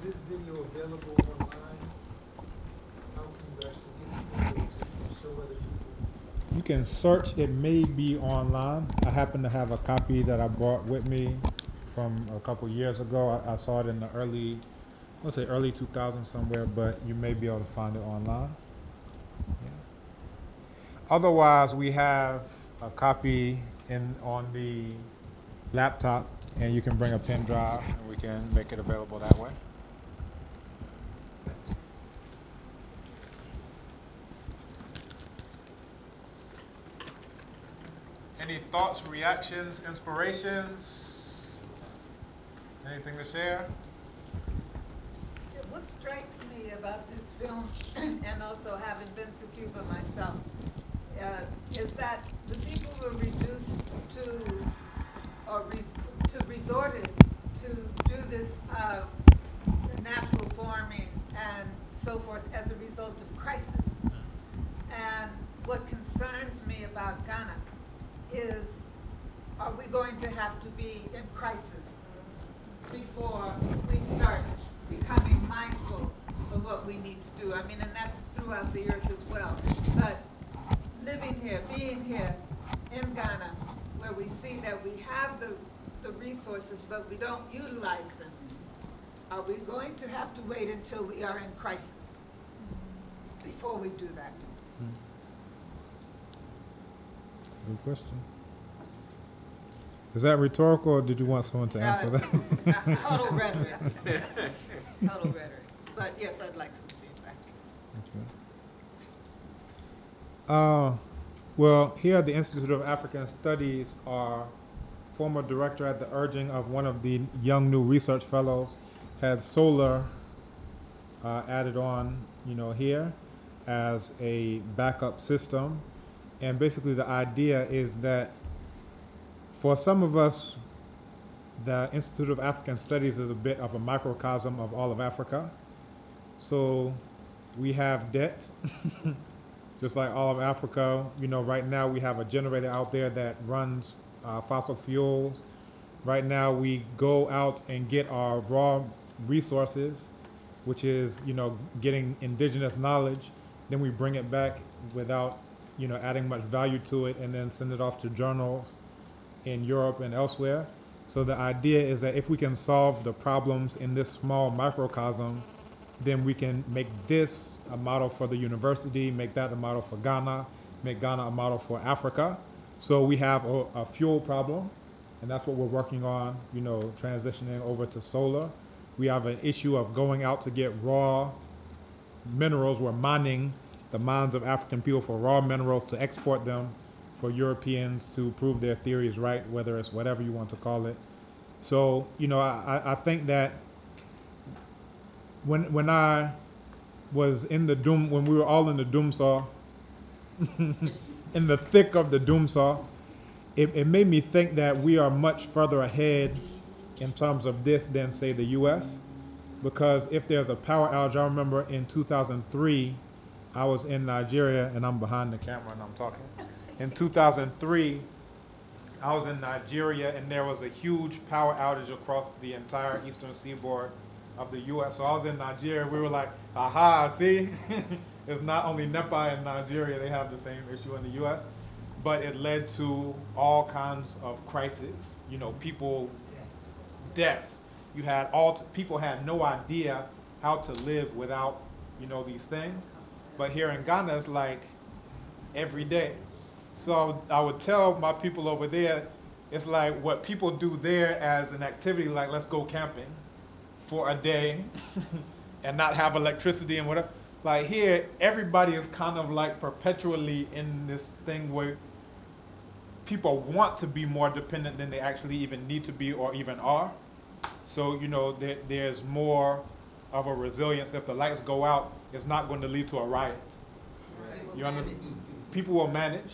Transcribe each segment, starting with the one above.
this video available online? How can you actually get the video to show other people? You can search, it may be online. I happen to have a copy that I brought with me from a couple years ago. I saw it in the early 2000s somewhere, but you may be able to find it online. Yeah. Otherwise, we have a copy on the laptop, and you can bring a pen drive, and we can make it available that way. Any thoughts, reactions, inspirations? Anything to share? Yeah, what strikes me about this film, and also having been to Cuba myself, is that the people were reduced to, resorted to do this natural farming and so forth as a result of crisis. And what concerns me about Ghana is, are we going to have to be in crisis before we start becoming mindful of what we need to do? I mean, and that's throughout the earth as well. But living here, being here in Ghana, where we see that we have the resources, but we don't utilize them, are we going to have to wait until we are in crisis before we do that? Good question. Is that rhetorical, or did you want someone to answer that? Total rhetoric. Total rhetoric. But yes, I'd like some feedback. Okay. Well, here at the Institute of African Studies, our former director, at the urging of one of the young new research fellows, had solar added on, here as a backup system. And basically the idea is that for some of us, the Institute of African Studies is a bit of a microcosm of all of Africa. So we have debt, just like all of Africa. Right now we have a generator out there that runs fossil fuels. Right now we go out and get our raw resources, which is, getting indigenous knowledge. Then we bring it back without, adding much value to it, and then send it off to journals in Europe and elsewhere. So the idea is that if we can solve the problems in this small microcosm, then we can make this a model for the university, make that a model for Ghana, make Ghana a model for Africa. So we have a fuel problem, and that's what we're working on, transitioning over to solar. We have an issue of going out to get raw minerals. We're mining the mines of African people for raw minerals to export them for Europeans to prove their theories right, whether it's whatever you want to call it. So, I think that when I was in the doom, when we were all in the doomsaw, in the thick of the doomsaw, it made me think that we are much further ahead in terms of this than, say, the U.S. Because if there's a power outage, I remember in 2003, I was in Nigeria, and I'm behind the camera and I'm talking. In 2003, I was in Nigeria, and there was a huge power outage across the entire eastern seaboard of the U.S. So I was in Nigeria. We were like, aha, see? It's not only NEPA in Nigeria, they have the same issue in the U.S. But it led to all kinds of crises. People, deaths. People had no idea how to live without, these things. But here in Ghana, it's like every day. So I would tell my people over there, it's like what people do there as an activity, like let's go camping for a day and not have electricity and whatever. Like here, everybody is kind of like perpetually in this thing where people want to be more dependent than they actually even need to be or even are. So, there's more of a resilience. If the lights go out, it's not going to lead to a riot. You understand? People will manage,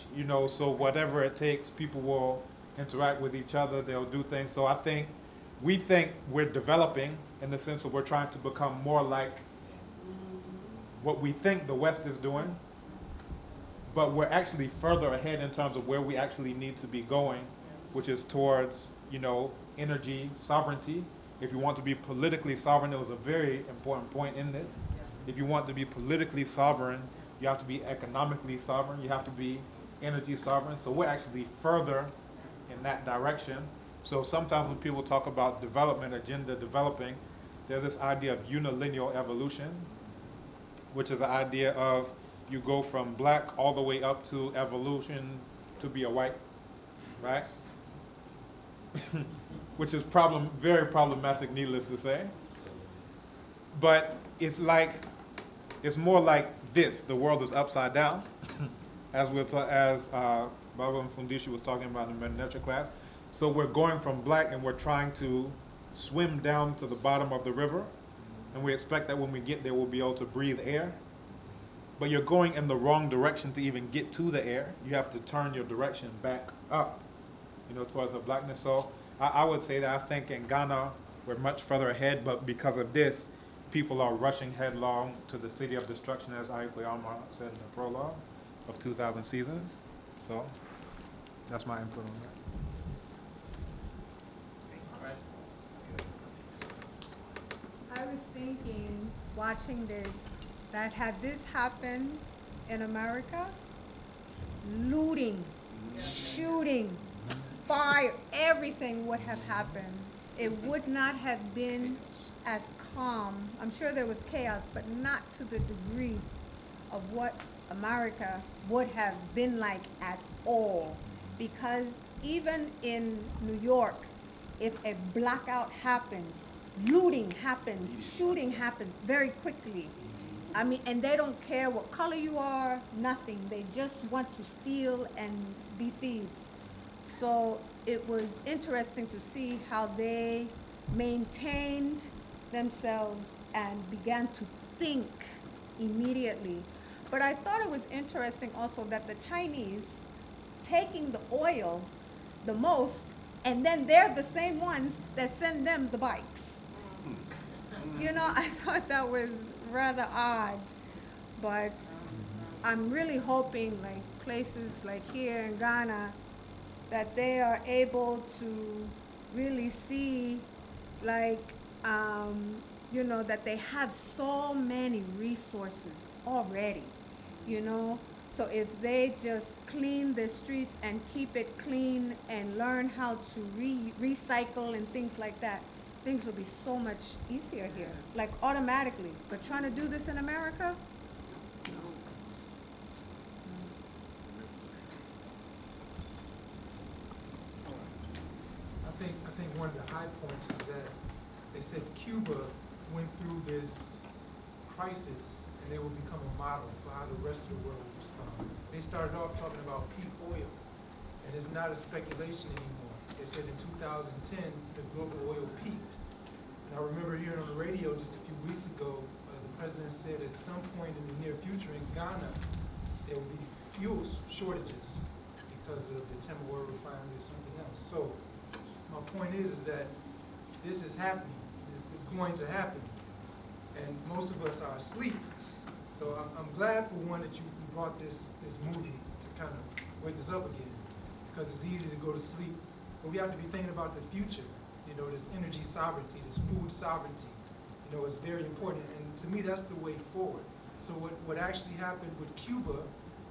so whatever it takes, people will interact with each other, they'll do things. So we think we're developing in the sense that we're trying to become more like what we think the West is doing, but we're actually further ahead in terms of where we actually need to be going, which is towards, energy sovereignty If you want to be politically sovereign, there was a very important point in this. If you want to be politically sovereign, you have to be economically sovereign, you have to be energy sovereign. So we're actually further in that direction. So sometimes when people talk about development agenda developing, there's this idea of unilineal evolution, which is the idea of you go from black all the way up to evolution to be a white, right? Which is very problematic, needless to say. But it's more like this. The world is upside down, as Baba and Fundishi was talking about in the Meta class. So we're going from black and we're trying to swim down to the bottom of the river, and we expect that when we get there we'll be able to breathe air. But you're going in the wrong direction to even get to the air. You have to turn your direction back up, towards the blackness. So I would say that I think in Ghana we're much further ahead, but because of this, people are rushing headlong to the city of destruction, as Ayakwe said in the prologue of 2000 Seasons. So that's my input on that. I was thinking, watching this, that had this happened in America, looting, shooting, fire, everything would have happened. It would not have been as calm. I'm sure there was chaos, but not to the degree of what America would have been like at all. Because even in New York, if a blackout happens, looting happens, shooting happens very quickly. I mean, and they don't care what color you are, nothing. They just want to steal and be thieves. So it was interesting to see how they maintained themselves and began to think immediately. But I thought it was interesting also that the Chinese taking the oil the most, and then they're the same ones that send them the bikes. I thought that was rather odd, but I'm really hoping like places like here in Ghana that they are able to really see like that they have so many resources already, so if they just clean the streets and keep it clean and learn how to recycle and things like that, things will be so much easier here, like automatically. But trying to do this in America? I think one of the high points is that they said Cuba went through this crisis and they will become a model for how the rest of the world will respond. They started off talking about peak oil, and it's not a speculation anymore. They said in 2010, the global oil peaked. And I remember hearing on the radio just a few weeks ago, the president said at some point in the near future in Ghana, there will be fuel shortages because of the Tema oil refinery or something else. So my point is that this is happening. It's going to happen. And most of us are asleep. So I'm glad for one that you brought this movie to kind of wake us up again, because it's easy to go to sleep. But we have to be thinking about the future. This energy sovereignty, this food sovereignty, is very important. And to me, that's the way forward. So what actually happened with Cuba,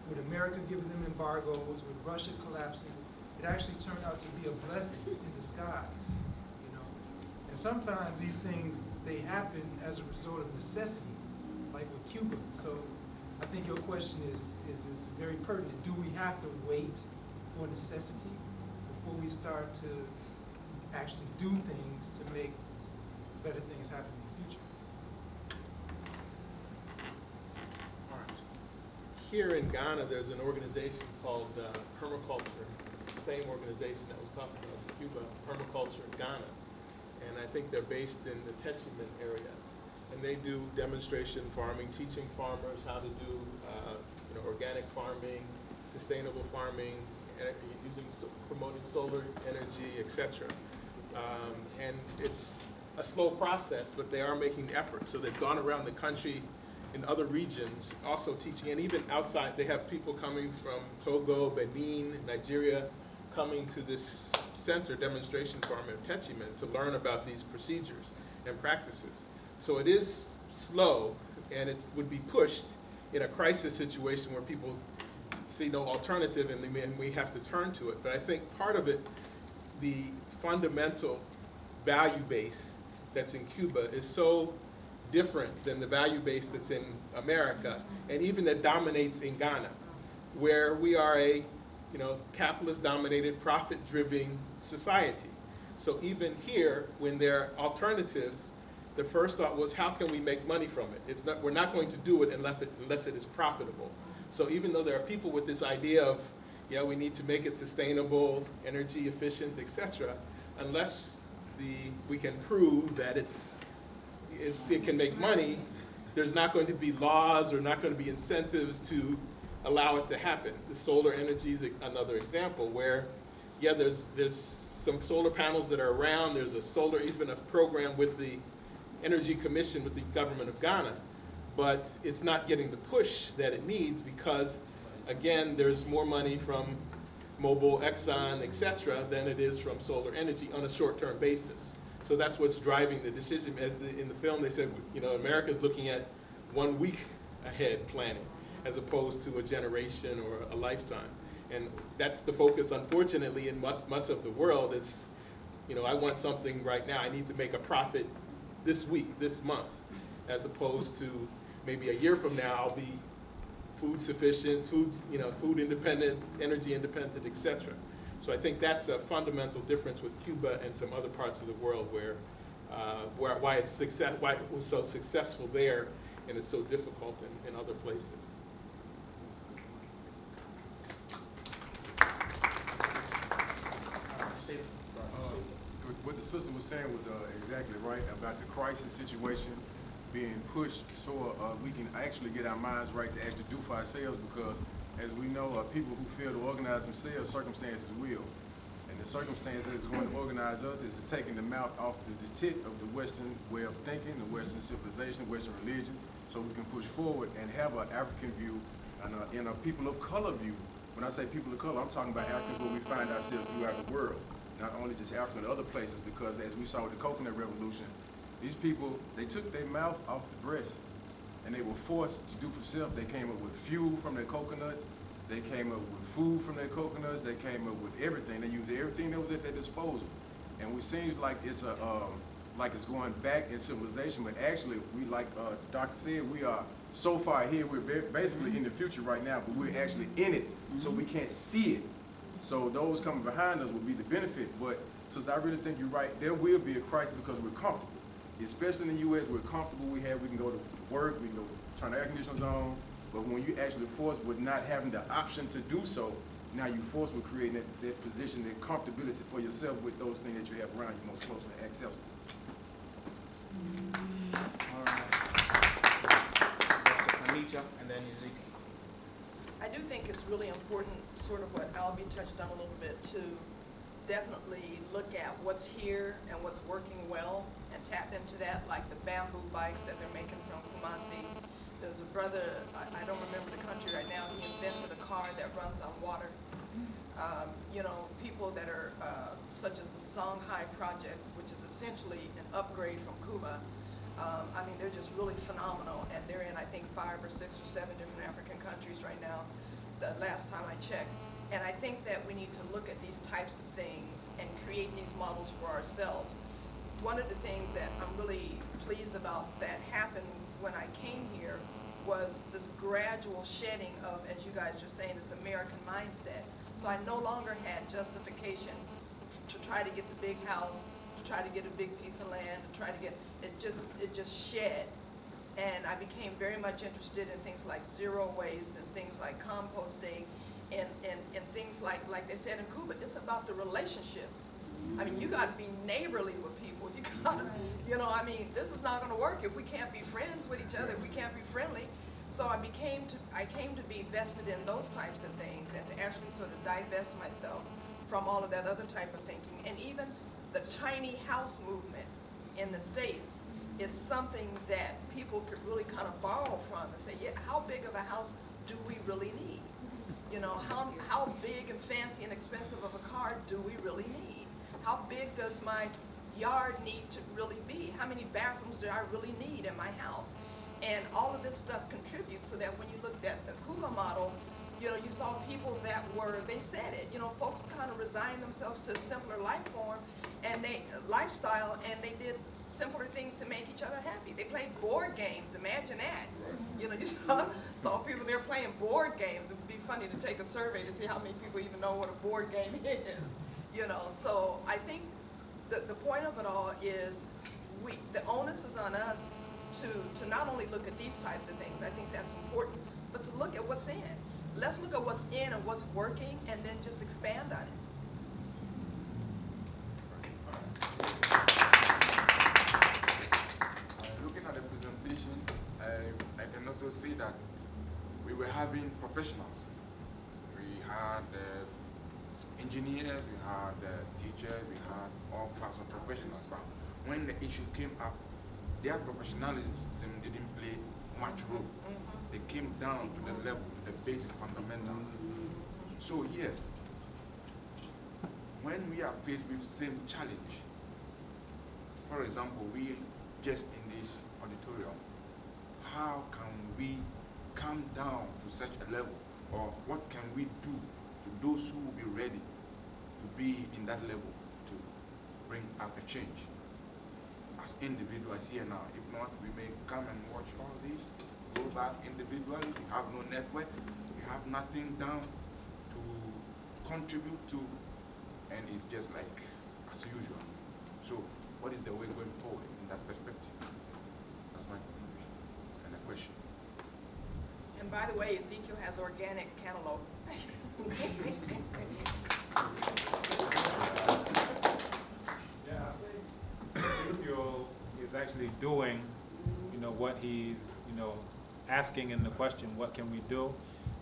with America giving them embargoes, with Russia collapsing, it actually turned out to be a blessing in disguise, And sometimes these things, they happen as a result of necessity, like with Cuba. So I think your question is very pertinent. Do we have to wait for necessity before we start to actually do things to make better things happen in the future? All right. Here in Ghana, there's an organization called Permaculture, the same organization that was talking about in Cuba, Permaculture in Ghana. And I think they're based in the Techiman area. And they do demonstration farming, teaching farmers how to do organic farming, sustainable farming, promoting solar energy, etc. And it's a slow process, but they are making efforts. So they've gone around the country in other regions also teaching, and even outside, they have people coming from Togo, Benin, Nigeria, coming to this center, demonstration farm at Techiman, to learn about these procedures and practices. So it is slow, and it would be pushed in a crisis situation where people see no alternative and we have to turn to it. But I think part of it, the fundamental value base that's in Cuba is so different than the value base that's in America, and even that dominates in Ghana, where we are a capitalist-dominated, profit-driven society. So even here, when there are alternatives, the first thought was, how can we make money from it? We're not going to do it unless it is profitable. So even though there are people with this idea of, we need to make it sustainable, energy efficient, etc., unless we can prove that it can make money, there's not going to be laws or not going to be incentives to allow it to happen. The solar energy is another example where, there's some solar panels that are around. There's even a program with the Energy Commission with the government of Ghana, but it's not getting the push that it needs because, again, there's more money from Mobil, Exxon, etc., than it is from solar energy on a short-term basis. So that's what's driving the decision. In the film, they said, America's looking at 1 week ahead planning, as opposed to a generation or a lifetime. And that's the focus, unfortunately, in much of the world. It's, I want something right now. I need to make a profit this week, this month, as opposed to maybe a year from now, I'll be food sufficient, food independent, energy independent, etc. So I think that's a fundamental difference with Cuba and some other parts of the world why it was so successful there and it's so difficult in other places. What the sister was saying was exactly right about the crisis situation being pushed so we can actually get our minds right to actually do for ourselves, because as we know, people who fail to organize themselves, circumstances will. And the circumstance that is going to organize us is taking the mouth off the tit of the Western way of thinking, the Western civilization, Western religion, so we can push forward and have an African view and a people of color view. When I say people of color, I'm talking about Africans where we find ourselves throughout the world, not only just Africa, but other places, because as we saw with the coconut revolution, these people, they took their mouth off the breast and they were forced to do for self. They came up with fuel from their coconuts, they came up with food from their coconuts, they came up with everything. They used everything that was at their disposal. And it seems like it's it's going back in civilization, but actually, we, like Doctor said, we are so far here, we're basically in the future right now, but we're actually in it, so we can't see it. So those coming behind us will be the benefit, but since I really think you're right, there will be a crisis because we're comfortable. Especially in the U.S., we're comfortable, we can go to work, we can go turn the air conditioners on, but when you actually forced with not having the option to do so, now you're forced with creating that position, that comfortability for yourself with those things that you have around you most closely accessible. All right. Anita, and then Ezekiel. I do think it's really important, sort of what Albie touched on a little bit, to definitely look at what's here and what's working well and tap into that, like the bamboo bikes that they're making from Kumasi. There's a brother, I don't remember the country right now, he invented a car that runs on water. People that are such as the Songhai project, which is essentially an upgrade from Cuba. They're just really phenomenal, and they're in, I think, 5 or 6 or 7 different African countries right now, the last time I checked. And I think that we need to look at these types of things and create these models for ourselves. One of the things that I'm really pleased about that happened when I came here was this gradual shedding of, as you guys are saying, this American mindset. So I no longer had justification to try to get the big house, to try to get a big piece of land, to try to get, it just shed. And I became very much interested in things like zero waste and things like composting and things like they said in Cuba, it's about the relationships. You gotta be neighborly with people. You gotta, this is not gonna work if we can't be friends with each other, if we can't be friendly. So I came to be vested in those types of things and to actually sort of divest myself from all of that other type of thinking. And even the tiny house movement in the States is something that people could really kind of borrow from and say, yeah, how big of a house do we really need? You know, how big and fancy and expensive of a car do we really need? How big does my yard need to really be? How many bathrooms do I really need in my house? And all of this stuff contributes so that when you looked at the Cuba model, you know, you saw people that they said it, you know, folks kind of resigned themselves to a simpler lifestyle, and they did simpler things to make each other happy. They played board games, imagine that. You know, you saw people there playing board games. It would be funny to take a survey to see how many people even know what a board game is, you know. So I think the point of it all is the onus is on us to not only look at these types of things, I think that's important, but to look at what's in. Let's look at what's in and what's working, and then just expand on it. Looking at the presentation, I can also see that we were having professionals. We had engineers, we had teachers, we had all class of professionals. But when the issue came up, their professionalism didn't play much role. They came down to the level, to the basic fundamentals. So here, when we are faced with same challenge, for example, we just in this auditorium, how can we come down to such a level, or what can we do to those who will be ready to be in that level to bring up a change? As individuals here now, if not, we may come and watch all these, go back individually, we have no network, we have nothing down to contribute to, and it's just like as usual. So what is the way going forward in that perspective? That's my contribution and a question. And by the way, Ezekiel has organic cantaloupe. Ezekiel is actually doing, you know, what he's, you know, asking in the question, what can we do?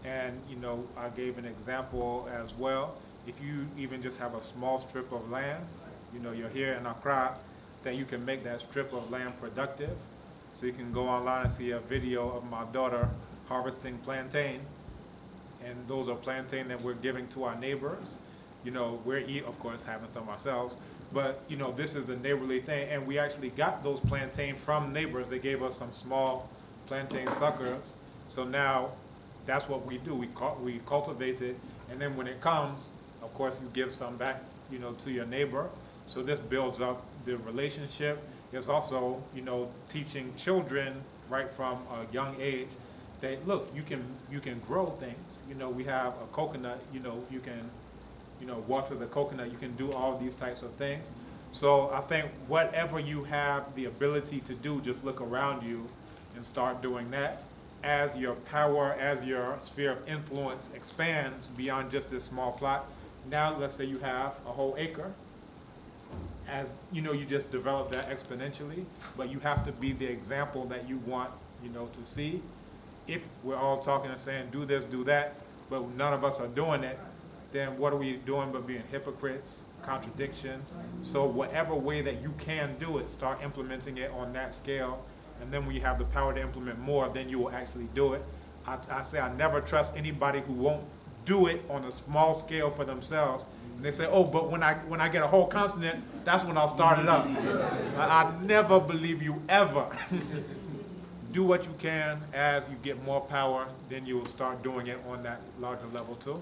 And, you know, I gave an example as well. If you even just have a small strip of land, you know, you're here in Accra, then you can make that strip of land productive. So you can go online and see a video of my daughter harvesting plantain. And those are plantain that we're giving to our neighbors. You know, we're of course, having some ourselves. But, you know, this is the neighborly thing. And we actually got those plantain from neighbors. They gave us some small plantain suckers. So now that's what we do. We cultivate it. And then when it comes, of course, you give some back, you know, to your neighbor. So this builds up the relationship. It's also, you know, teaching children right from a young age that, look, you can grow things. You know, we have a coconut, you know, you can, you know, water the coconut, you can do all these types of things. So I think whatever you have the ability to do, just look around you and start doing that. As your power, as your sphere of influence expands beyond just this small plot, now let's say you have a whole acre. As you know, you just develop that exponentially, but you have to be the example that you want, you know, to see. If we're all talking and saying, do this, do that, but none of us are doing it, then what are we doing but being hypocrites, contradiction? So whatever way that you can do it, start implementing it on that scale, and then when you have the power to implement more, then you will actually do it. I say I never trust anybody who won't do it on a small scale for themselves. And they say, oh, but when I get a whole continent, that's when I'll start it up. I never believe you ever. Do what you can. As you get more power, then you will start doing it on that larger level too.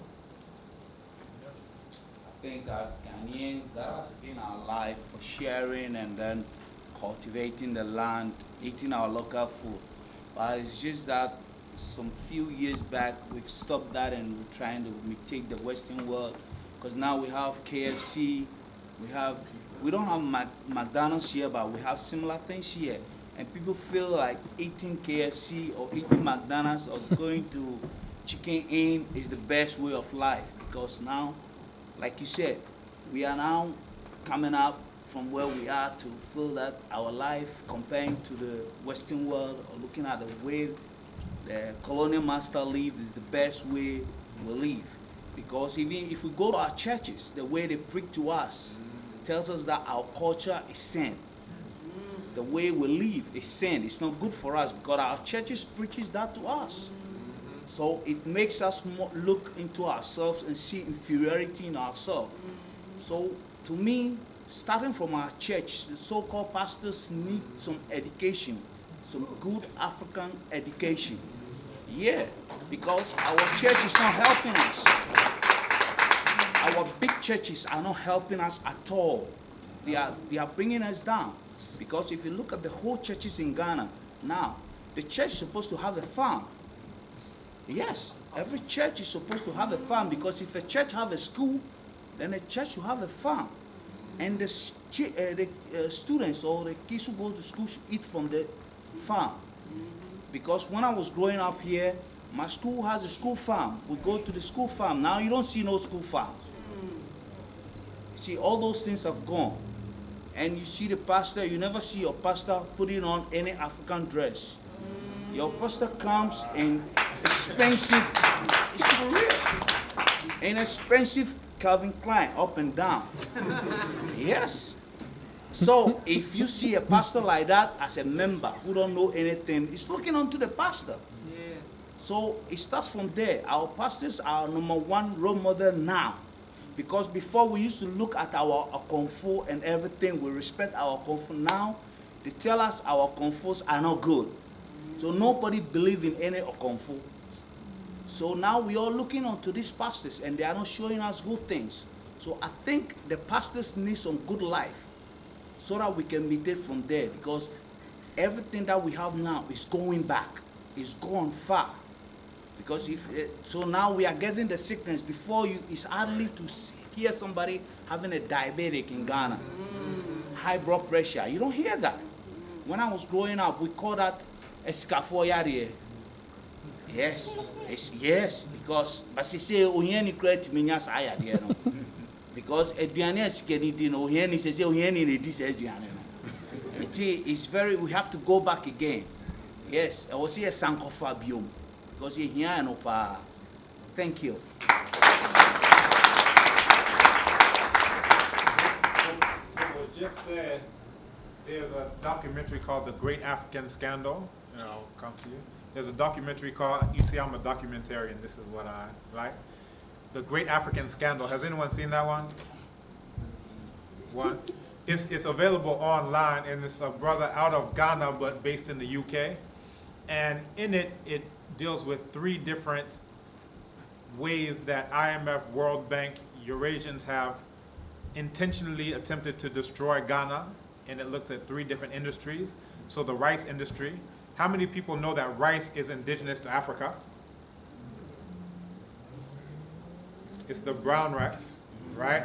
I think as Ghanaians, that has been our life for sharing and then cultivating the land, eating our local food. But it's just that some few years back, we've stopped that and we're trying to imitate the Western world. Because now we have KFC, we don't have McDonald's here, but we have similar things here. And people feel like eating KFC or eating McDonald's or going to Chicken Inn is the best way of life. Because now, like you said, we are now coming up from where we are to feel that our life comparing to the Western world or looking at the way the colonial master lived is the best way we live. Because even if we go to our churches, the way they preach to us tells us that our culture is sin. The way we live is sin. It's not good for us because our churches preaches that to us. So it makes us look into ourselves and see inferiority in ourselves. So to me, starting from our church, the so-called pastors need some education, some good African education. Yeah, because our church is not helping us. Our big churches are not helping us at all. They are bringing us down. Because if you look at the whole churches in Ghana, now, the church is supposed to have a farm. Yes, every church is supposed to have a farm, because if a church have a school, then a church will have a farm. And the students or the kids who go to school should eat from the farm. Because when I was growing up here, my school has a school farm. We go to the school farm. Now you don't see no school farm. See, all those things have gone. And you see the pastor, you never see your pastor putting on any African dress. Your pastor comes in expensive, it's for real, an expensive Calvin Klein up and down. Yes. So if you see a pastor like that as a member who don't know anything, it's looking onto the pastor. Yes. So it starts from there. Our pastors are #1 role model now. Because before we used to look at our Okonfo and everything, we respect our Okonfo. Now they tell us our Okonfos are not good. So nobody believes in any Okonfo. So now we are looking onto these pastors and they are not showing us good things. So I think the pastors need some good life so that we can meditate from there, because everything that we have now is going back. It's gone far. Because so now we are getting the sickness. Before it's hardly to hear somebody having a diabetic in Ghana. High blood pressure. You don't hear that. When I was growing up, we called that escafoyari. Yes. Yes, because but she say oheni create minyas ayade no. Because eduane esikeni di no oheni say oheni ne dis eduane no. It is very, we have to go back again. Yes, I was here sankofa biom. Because you're here and opa. Thank you. Was just said, there's a documentary called The Great African Scandal, and I'll come to you. There's a documentary called, you see I'm a documentarian, this is what I like. The Great African Scandal. Has anyone seen that one? One. It's available online, and it's a brother out of Ghana but based in the UK. And in it deals with 3 different ways that IMF, World Bank, Eurasians have intentionally attempted to destroy Ghana, and it looks at 3 different industries. So the rice industry. How many people know that rice is indigenous to Africa? It's the brown rice, right?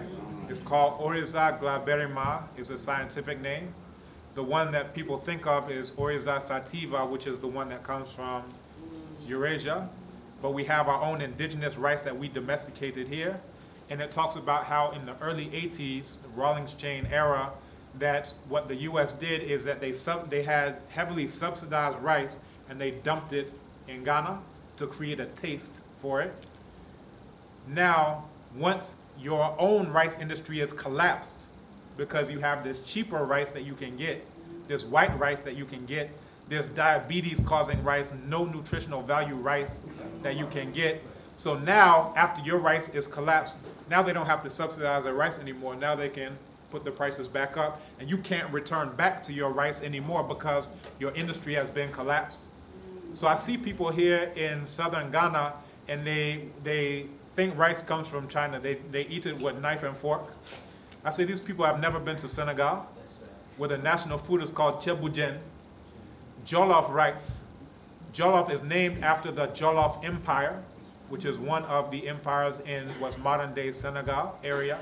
It's called Oryza glaberrima, is a scientific name. The one that people think of is Oryza sativa, which is the one that comes from Eurasia. But we have our own indigenous rice that we domesticated here. And it talks about how in the early 80s, the Rawlings Chain era, that what the US did is that they had heavily subsidized rice and they dumped it in Ghana to create a taste for it. Now, once your own rice industry is collapsed, because you have this cheaper rice that you can get, this white rice that you can get, this diabetes causing rice, no nutritional value rice that you can get. So now, after your rice is collapsed, now they don't have to subsidize their rice anymore. Now they can put the prices back up, and you can't return back to your rice anymore because your industry has been collapsed. So I see people here in southern Ghana, and they think rice comes from China. They eat it with knife and fork. I say these people have never been to Senegal, where the national food is called chebujen, jollof rice. Jollof is named after the Jollof Empire, which is one of the empires in what's modern day Senegal area.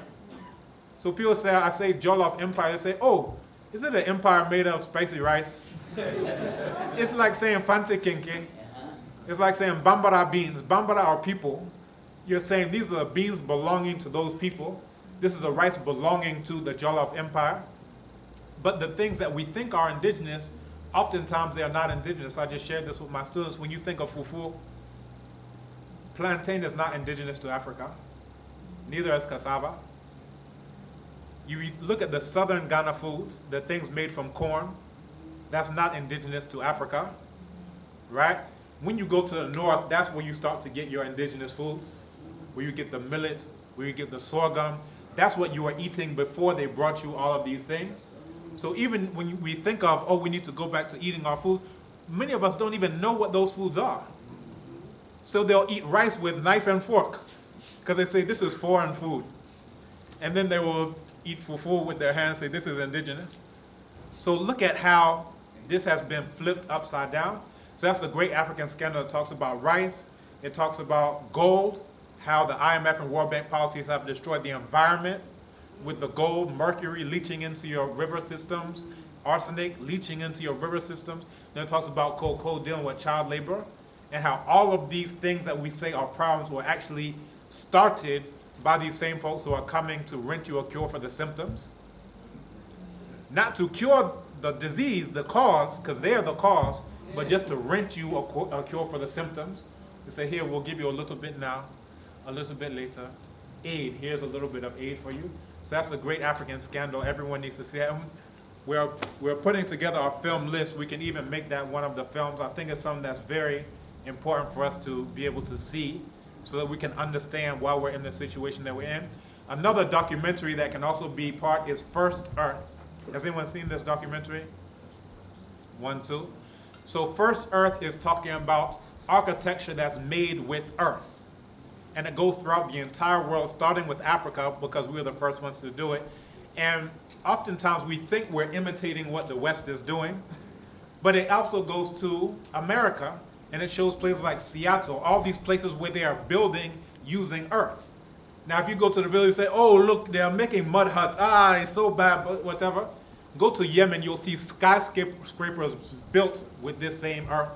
So people say, I say Jollof Empire, they say, oh, is it an empire made of spicy rice? It's like saying Fante Kinke. It's like saying Bambara beans. Bambara are people. You're saying these are the beans belonging to those people. This is the rice belonging to the Jollof Empire. But the things that we think are indigenous, oftentimes they are not indigenous. I just shared this with my students. When you think of fufu, plantain is not indigenous to Africa. Neither is cassava. You look at the southern Ghana foods, the things made from corn, that's not indigenous to Africa, right? When you go to the north, that's where you start to get your indigenous foods, where you get the millet, where you get the sorghum. That's what you were eating before they brought you all of these things. So even when we think of, oh, we need to go back to eating our food, many of us don't even know what those foods are. So they'll eat rice with knife and fork, because they say this is foreign food. And then they will eat fufu with their hands, say this is indigenous. So look at how this has been flipped upside down. So that's the Great African Scandal. It talks about rice. It talks about gold, how the IMF and World Bank policies have destroyed the environment with the gold, mercury leaching into your river systems, arsenic leaching into your river systems. Then it talks about cocoa dealing with child labor, and how all of these things that we say are problems were actually started by these same folks who are coming to rent you a cure for the symptoms. Not to cure the disease, the cause, because they're the cause, but just to rent you a cure for the symptoms. They say, here, we'll give you a little bit now, a little bit later. Aid, here's a little bit of aid for you. So that's a Great African Scandal. Everyone needs to see it. We're putting together our film list. We can even make that one of the films. I think it's something that's very important for us to be able to see so that we can understand why we're in the situation that we're in. Another documentary that can also be part is First Earth. Has anyone seen this documentary? 1, 2. So First Earth is talking about architecture that's made with earth. And it goes throughout the entire world, starting with Africa, because we were the first ones to do it. And oftentimes we think we're imitating what the West is doing, but it also goes to America, and it shows places like Seattle, all these places where they are building using earth. Now, if you go to the village and say, oh, look, they're making mud huts. Ah, it's so bad, but whatever. Go to Yemen, you'll see skyscrapers built with this same earth.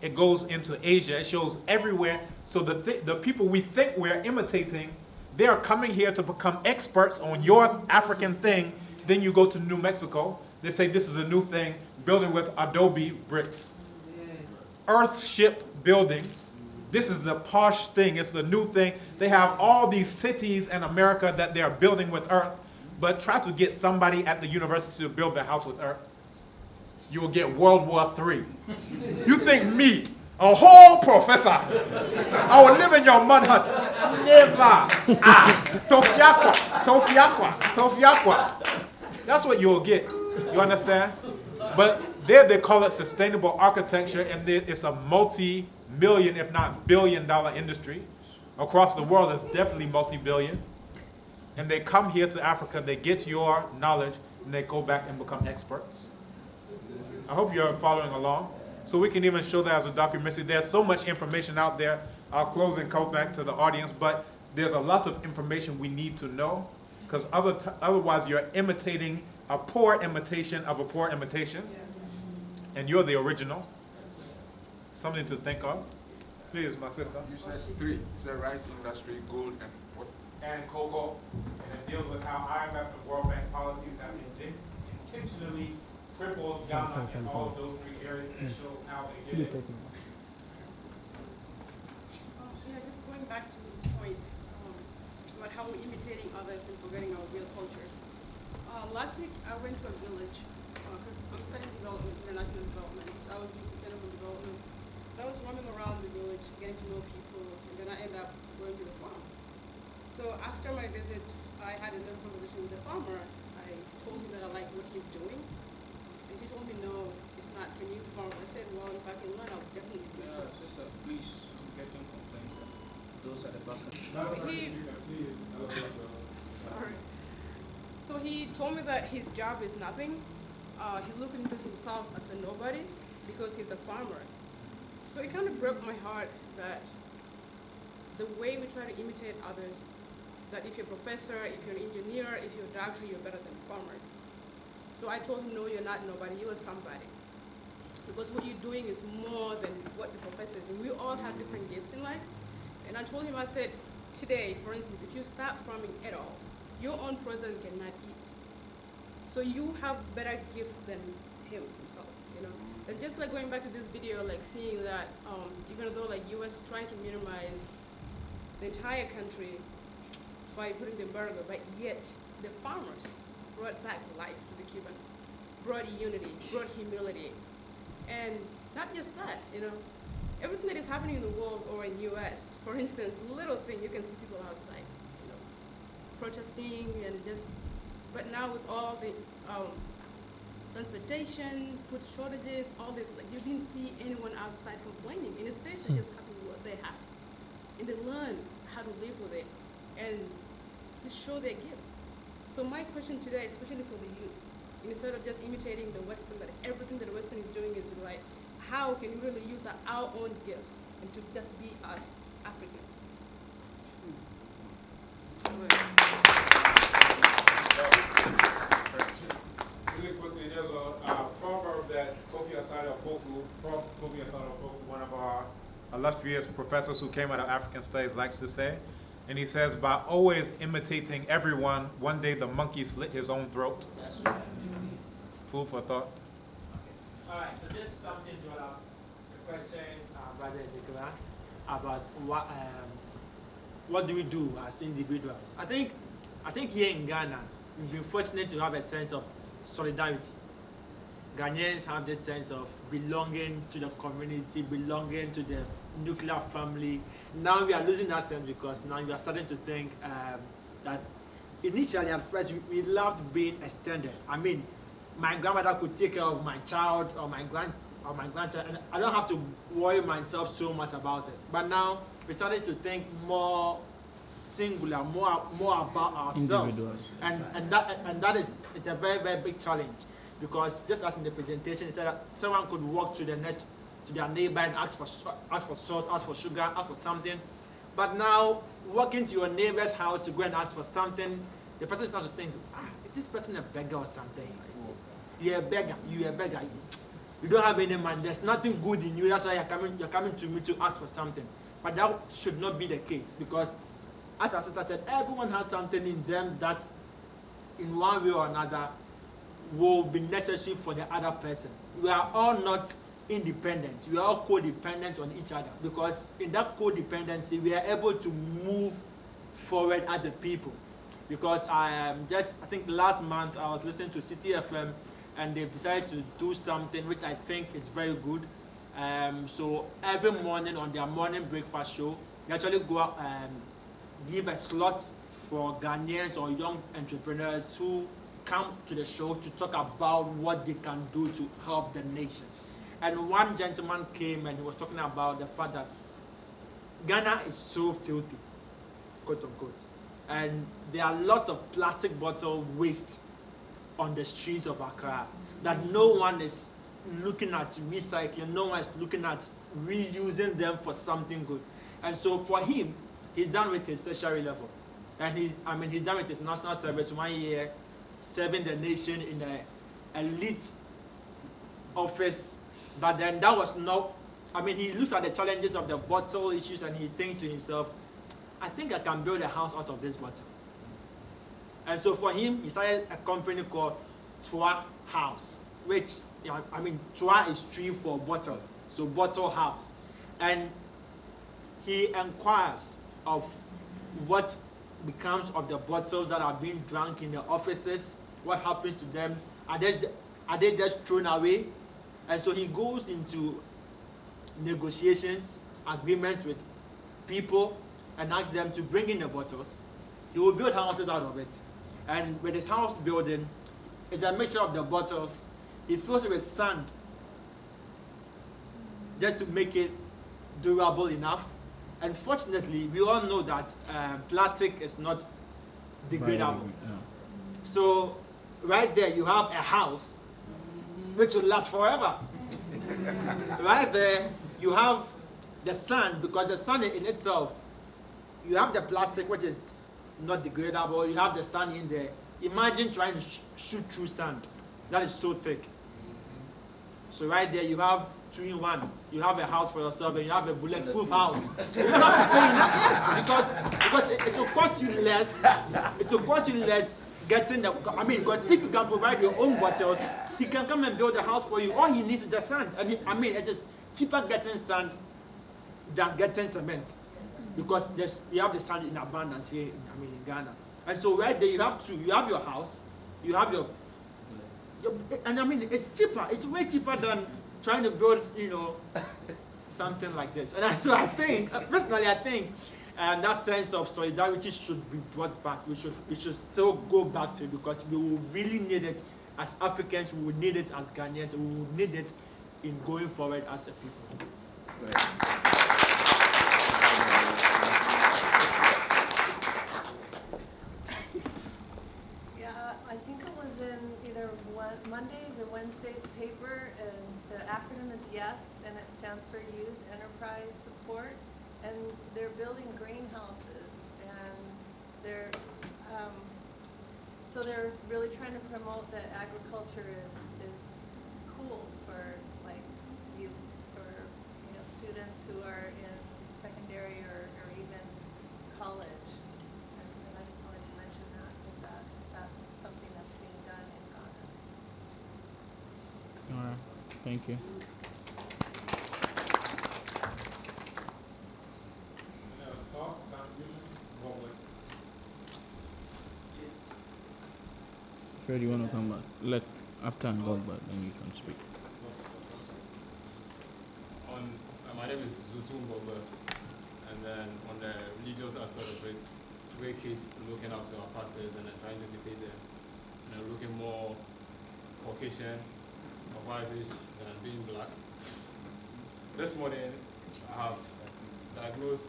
It goes into Asia. It shows everywhere. So the people we think we're imitating, they are coming here to become experts on your African thing. Then you go to New Mexico. They say this is a new thing, building with adobe bricks. Earthship buildings. This is the posh thing. It's the new thing. They have all these cities in America that they are building with earth. But try to get somebody at the university to build their house with earth. You will get World War III. You think me, a whole professor, I will live in your mud hut? Never. Tofiakwa. That's what you'll get. You understand? But there they call it sustainable architecture, and it's a multi-million, if not billion-dollar industry. Across the world, it's definitely multi-billion. And they come here to Africa, they get your knowledge, and they go back and become experts. I hope you're following along. So we can even show that as a documentary. There's so much information out there. I'll close and come back to the audience, but there's a lot of information we need to know, because otherwise you're imitating a poor imitation of a poor imitation, and you're the original. Something to think of. Please, my sister. You said 3. You said rice industry, gold, and what? And cocoa. And it deals with how IMF and World Bank policies have intentionally crippled Ghana in all of those 3 areas, and it shows how they did it. Yeah, just going back to this point about how we're imitating others and forgetting our real culture. Last week, I went to a village because I'm studying development, international development. So I was doing sustainable development. So I was roaming around the village, getting to know people, and then I ended up going to the farm. So after my visit, I had a little conversation with the farmer. I told him that I liked what he's doing, and he told me, no, it's not for you, farmer. I said, well, if I can learn, I'll definitely do so. Sister, please, I'm getting complaints. Those are the buckets. Sorry. So he told me that his job is nothing. He's looking to himself as a nobody because he's a farmer. So it kind of broke my heart that the way we try to imitate others, that if you're a professor, if you're an engineer, if you're a doctor, you're better than a farmer. So I told him, no, you're not nobody, you are somebody. Because what you're doing is more than what the professor is doing. We all have different gifts in life. And I told him, I said, today, for instance, if you start farming at all, your own president cannot eat. So you have better gift than him himself, you know? And just like going back to this video, like seeing that even though like US trying to minimize the entire country by putting the embargo, but yet the farmers brought back life to the Cubans, brought unity, brought humility. And not just that, you know, everything that is happening in the world or in US, for instance, little thing, you can see people outside, protesting and just, but now with all the transportation, food shortages, all this, like you didn't see anyone outside complaining. Instead, they're just happy with what they have. And they learn how to live with it and just show their gifts. So my question today, especially for the youth, instead of just imitating the Western, that everything that the Western is doing is right, how can we really use our own gifts and to just be us Africans? Really quickly, there's a proverb that Kofi Asado-Opoku, one of our illustrious professors who came out of African studies, likes to say. And he says, by always imitating everyone, one day the monkey slit his own throat. Food for thought. All right, so this is something to the question Brother Ezekiel asked about what do we do as individuals. I think here in Ghana, we've been fortunate to have a sense of solidarity. Ghanaians have this sense of belonging to the community, belonging to the nuclear family. Now we are losing that sense because now we are starting to think that initially at first we loved being extended. I mean, my grandmother could take care of my child or my grandchild, and I don't have to worry myself so much about it. But now we started to think more singular, more about ourselves, and that is it's a very, very big challenge, because just as in the presentation, it said that someone could walk to their neighbor and ask for salt, ask for sugar, ask for something. But now walking to your neighbor's house to go and ask for something, the person starts to think, is this person a beggar or something? You're a beggar. You don't have any money. There's nothing good in you. That's why you're coming to me to ask for something. But that should not be the case, because as our sister said, everyone has something in them that in one way or another will be necessary for the other person. We are all not independent. We are all codependent on each other, because in that codependency we are able to move forward as a people. Because I think last month I was listening to City FM, and they've decided to do something which I think is very good. So every morning on their morning breakfast show, they actually go out and give a slot for Ghanaians or young entrepreneurs who come to the show to talk about what they can do to help the nation. And one gentleman came and he was talking about the fact that Ghana is so filthy, quote unquote, and there are lots of plastic bottle waste on the streets of Accra that no one is looking at recycling, no one is looking at reusing them for something good. And so for him, he's done with his tertiary level, and he's done with his national service, 1 year serving the nation in an elite office. But then that was not, he looks at the challenges of the bottle issues and he thinks to himself, I think I can build a house out of this bottle. And so for him, he started a company called Toa House, which, Toa is tree for bottle, so bottle house. And he inquires of what becomes of the bottles that are being drunk in the offices, what happens to them, are they just thrown away? And so he goes into negotiations, agreements with people, and asks them to bring in the bottles. He will build houses out of it. And with his house building, it's a mixture of the bottles. He fills it with sand just to make it durable enough. And fortunately, we all know that plastic is not degradable. So right there, you have a house which will last forever. Right there, you have the sand, because the sand in itself, you have the plastic which is not degradable, you have the sand in there. Imagine trying to shoot through sand. That is so thick. So right there, you have 2-in-1. You have a house for yourself and you have a bulletproof house. You don't have to pay enough, because it will cost you less. It will cost you less getting the, because if you can provide your own bottles, he can come and build a house for you. All he needs is the sand. And it is cheaper getting sand than getting cement, because you have the sand in abundance here in Ghana. And so right there, you have your house, you have your and it's cheaper. It's way cheaper than trying to build, something like this. And so I think, personally, I think that sense of solidarity should be brought back. We should still go back to it because we will really need it as Africans, we will need it as Ghanaians, we will need it in going forward as a people. Yeah, I think it was in either Monday's or Wednesday's paper, and the acronym is YES, and it stands for Youth Enterprise Support. And they're building greenhouses, and they're so they're really trying to promote that agriculture is cool for like youth, for students who are in secondary or even college. And I just wanted to mention that because that's something that's being done in Ghana. All right, thank you. Fred, you want to come back? After I go back, then you can speak. My name is Zutum Boba, and then on the religious aspect of it, we're kids looking up to our pastors and then trying to imitate them, and then looking more Caucasian or whitish than being black. This morning, I have diagnosed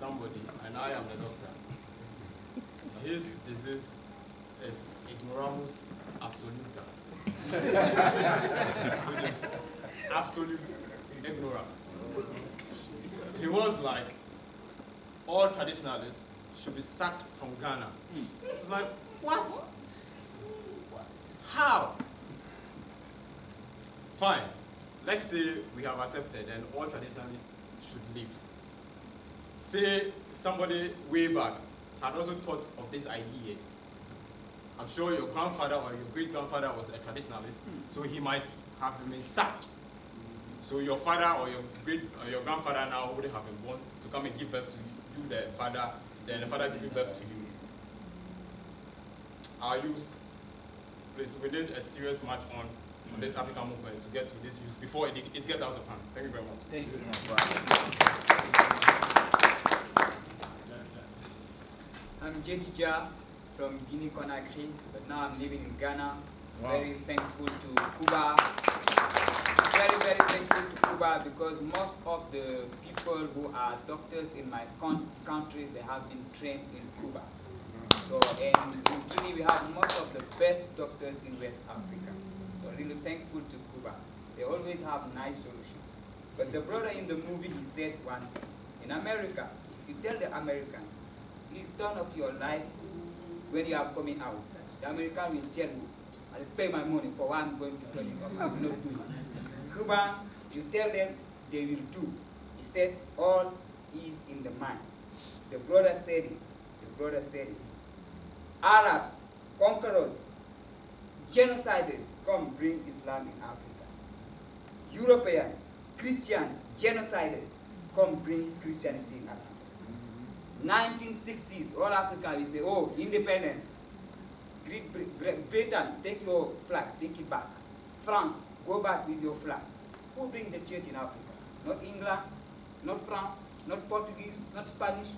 somebody, and I am the doctor. His disease is ignoramus absoluta, which is absolute ignorance. He was like, all traditionalists should be sacked from Ghana. I was like, what? How? Fine. Let's say we have accepted and all traditionalists should leave. Say somebody way back had also thought of this idea. I'm sure your grandfather or your great-grandfather was a traditionalist, so he might have been sacked. So your father or your grandfather now would have been born to come and give birth to you, the father, then the father giving birth to you. Our youth, please, we need a serious march on this African movement to get to this youth before it gets out of hand. Thank you very much. Thank you. I'm Jedija from Guinea Conakry, but now I'm living in Ghana. Wow. Very thankful to Cuba. Very, very thankful to Cuba because most of the people who are doctors in my country, they have been trained in Cuba. So, and in Guinea, we have most of the best doctors in West Africa. So really thankful to Cuba. They always have nice solutions. But the brother in the movie, he said one thing. In America, if you tell the Americans, please turn off your lights when you are coming out, the American will tell you, I'll pay my money for what I'm going to turn it off. I will not do it. Cuba, you tell them, they will do. He said, all is in the mind. The brother said it. The brother said it. Arabs, conquerors, genociders, come bring Islam in Africa. Europeans, Christians, genociders, come bring Christianity in Africa. 1960s, all Africa will say, oh, independence. Great Britain, take your flag, take it back. France, go back with your flag. Who bring the church in Africa? Not England, not France, not Portuguese, not Spanish,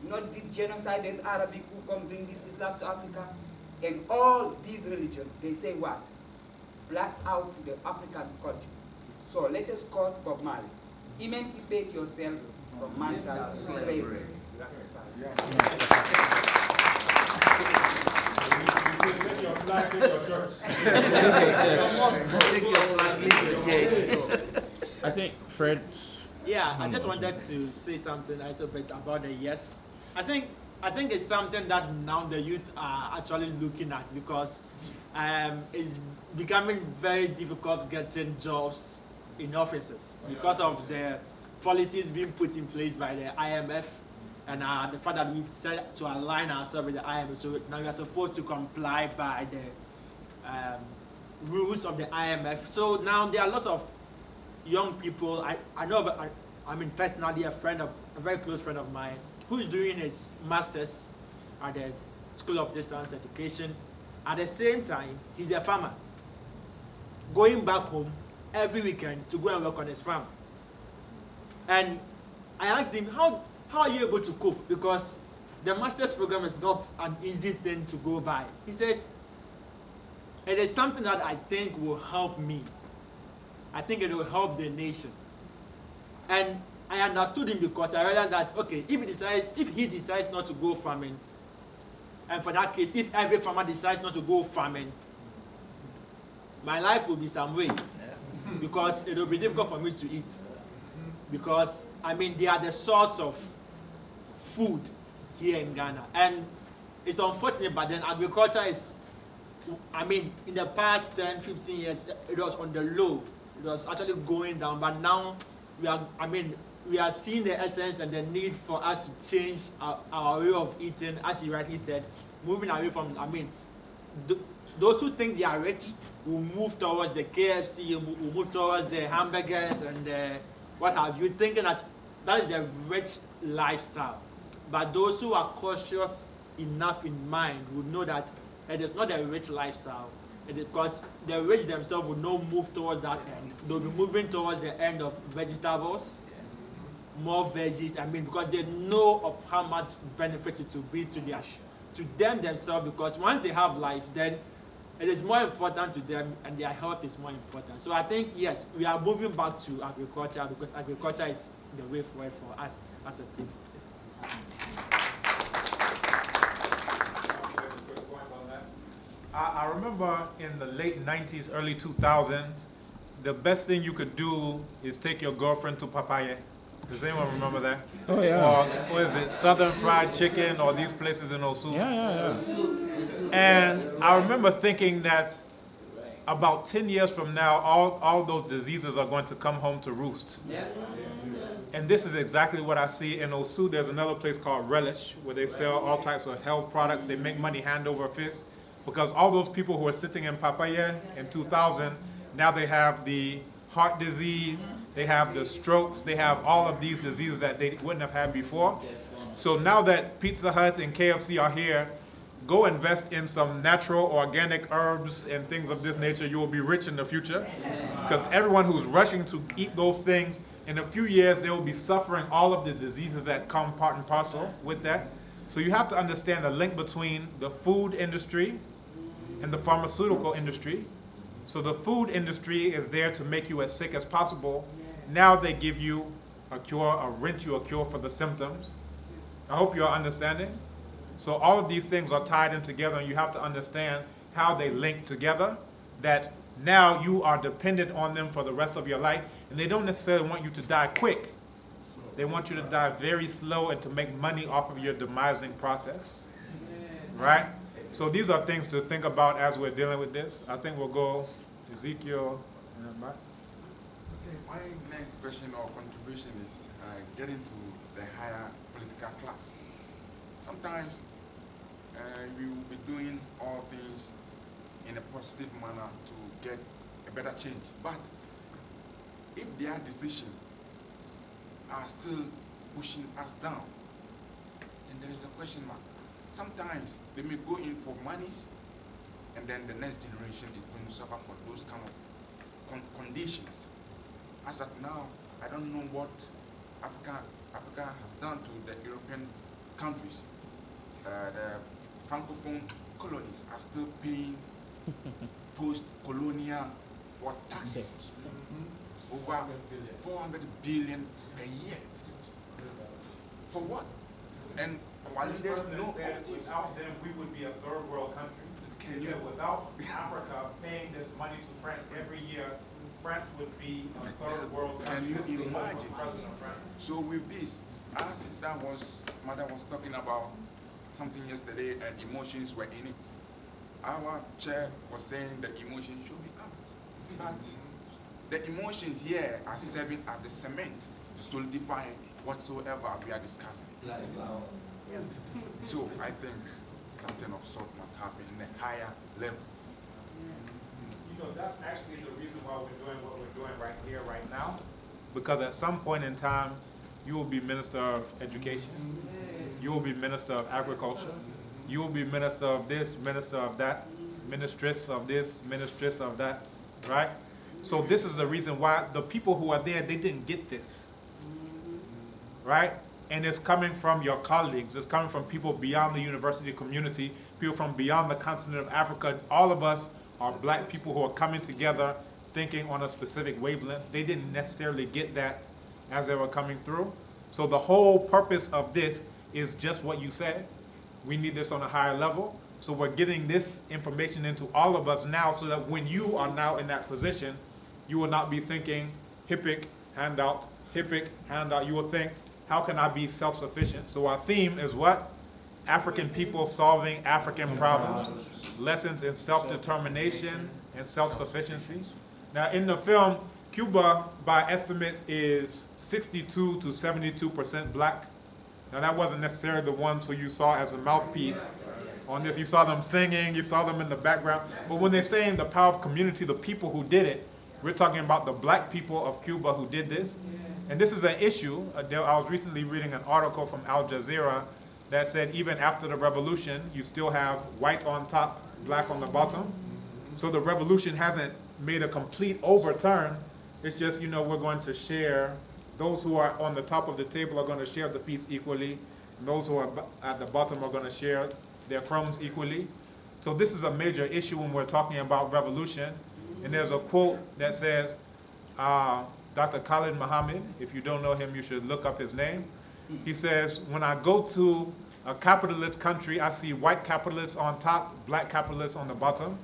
not the genociders, Arabic, who come bring this Islam to Africa. And all these religions, they say what? Black out the African culture. So let us call Bob Marley. Emancipate yourself from mental slavery. Take your flag, take your church. Take your flag, leave your church. I think Fred. Yeah, I just wanted to say something a little bit about the yes. I think it's something that now the youth are actually looking at because it's becoming very difficult getting jobs in offices because of the policies being put in place by the IMF and the fact that we've decided to align ourselves with the IMF. So now we are supposed to comply by the rules of the IMF. So now there are lots of young people. I know, I mean personally, a very close friend of mine who's doing his master's at the School of Distance Education. At the same time, he's a farmer, going back home every weekend to go and work on his farm. And I asked him, how are you able to cope? Because the master's program is not an easy thing to go by. He says, it is something that I think will help me. I think it will help the nation. And I understood him because I realized that, okay, if he decides not to go farming, and for that case, if every farmer decides not to go farming, my life will be some way. Because it will be difficult for me to eat. Because, I mean, they are the source of food here in Ghana. And it's unfortunate, but then agriculture is, I mean, in the past 10, 15 years, it was on the low. It was actually going down, but now we are seeing the essence and the need for us to change our way of eating, as you rightly said, moving away from, those who think they are rich will move towards the KFC, will move towards the hamburgers and what have you, thinking that is the rich lifestyle. But those who are cautious enough in mind would know that it is not a rich lifestyle. It is because the rich themselves will not move towards that end. They'll be moving towards the end of vegetables, more veggies. Because they know of how much benefit it will be to them themselves. Because once they have life, then it is more important to them, and their health is more important. So I think yes, we are moving back to agriculture because agriculture is the way forward for us as a people. I remember in the late 90s, early 2000s, the best thing you could do is take your girlfriend to Papaya. Does anyone remember that? Oh, yeah. Or what is it, Southern Fried Chicken, or these places in Osu? Yeah. And I remember thinking that about 10 years from now, all those diseases are going to come home to roost. Yes. And this is exactly what I see in Osu. There's another place called Relish, where they sell all types of health products. They make money hand over fist. Because all those people who were sitting in Papaya in 2000, now they have the heart disease, they have the strokes, they have all of these diseases that they wouldn't have had before. So now that Pizza Hut and KFC are here, go invest in some natural organic herbs and things of this nature. You will be rich in the future. Because everyone who's rushing to eat those things, in a few years they will be suffering all of the diseases that come part and parcel with that. So you have to understand the link between the food industry and the pharmaceutical industry. So the food industry is there to make you as sick as possible. Now they give you a cure, or rent you a cure for the symptoms. I hope you're understanding. So all of these things are tied in together, and you have to understand how they link together, that now you are dependent on them for the rest of your life, and they don't necessarily want you to die quick. They want you to die very slow and to make money off of your demising process. Right? So these are things to think about as we're dealing with this. I think we'll go Ezekiel. Okay, my next question or contribution is getting to the higher political class. Sometimes we will be doing all things in a positive manner to get a better change. But if their decisions are still pushing us down, then there is a question mark. Sometimes they may go in for monies, and then the next generation is going to suffer for those kind of conditions. As of now, I don't know what Africa has done to the European countries. The Francophone colonies are still paying post-colonial taxes over 400 billion a year. For what? And our leaders know without them we would be a third world country. He said without Africa paying this money to France every year, France would be a third world country. Can you imagine? So with this, our mother was talking about something yesterday, and emotions were in it. Our chair was saying the emotions should be out. But the emotions here are serving as the cement to solidify whatsoever we are discussing. So I think something of sort must happen in a higher level. That's actually the reason why we're doing what we're doing right here, right now. Because at some point in time, you will be Minister of Education. You will be Minister of Agriculture. You will be Minister of this, Minister of that, Ministress of this, Ministress of that, right? So this is the reason why the people who are there, they didn't get this. right? And it's coming from your colleagues. It's coming from people beyond the university community, people from beyond the continent of Africa. All of us are black people who are coming together thinking on a specific wavelength. They didn't necessarily get that as they were coming through. So the whole purpose of this is just what you said. We need this on a higher level. So we're getting this information into all of us now so that when you are now in that position, you will not be thinking HIPIC, handout, HIPIC, handout. You will think, how can I be self-sufficient? So our theme is what? African people solving African problems. Lessons in self-determination and self-sufficiency. Now in the film, Cuba, by estimates, is 62 to 72% black. Now that wasn't necessarily the ones who you saw as a mouthpiece on this. You saw them singing, you saw them in the background. But when they're saying the power of community, the people who did it, we're talking about the black people of Cuba who did this. And this is an issue. I was recently reading an article from Al Jazeera that said even after the revolution, you still have white on top, black on the bottom. So the revolution hasn't made a complete overturn. It's just, you know, we're going to share. Those who are on the top of the table are going to share the feast equally. And those who are at the bottom are going to share their crumbs equally. So this is a major issue when we're talking about revolution. And there's a quote that says, Dr. Khalid Muhammad, if you don't know him, you should look up his name. He says, when I go to a capitalist country, I see white capitalists on top, black capitalists on the bottom.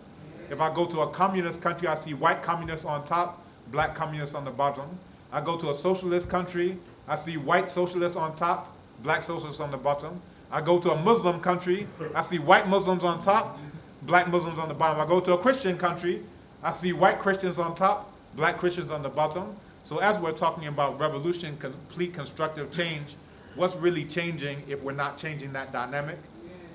If I go to a communist country, I see white communists on top, black communists on the bottom. I go to a socialist country, I see white socialists on top, black socialists on the bottom. I go to a Muslim country, I see white Muslims on top, black Muslims on the bottom. I go to a Christian country, I see white Christians on top, black Christians on the bottom. So as we're talking about revolution, complete constructive change, what's really changing if we're not changing that dynamic?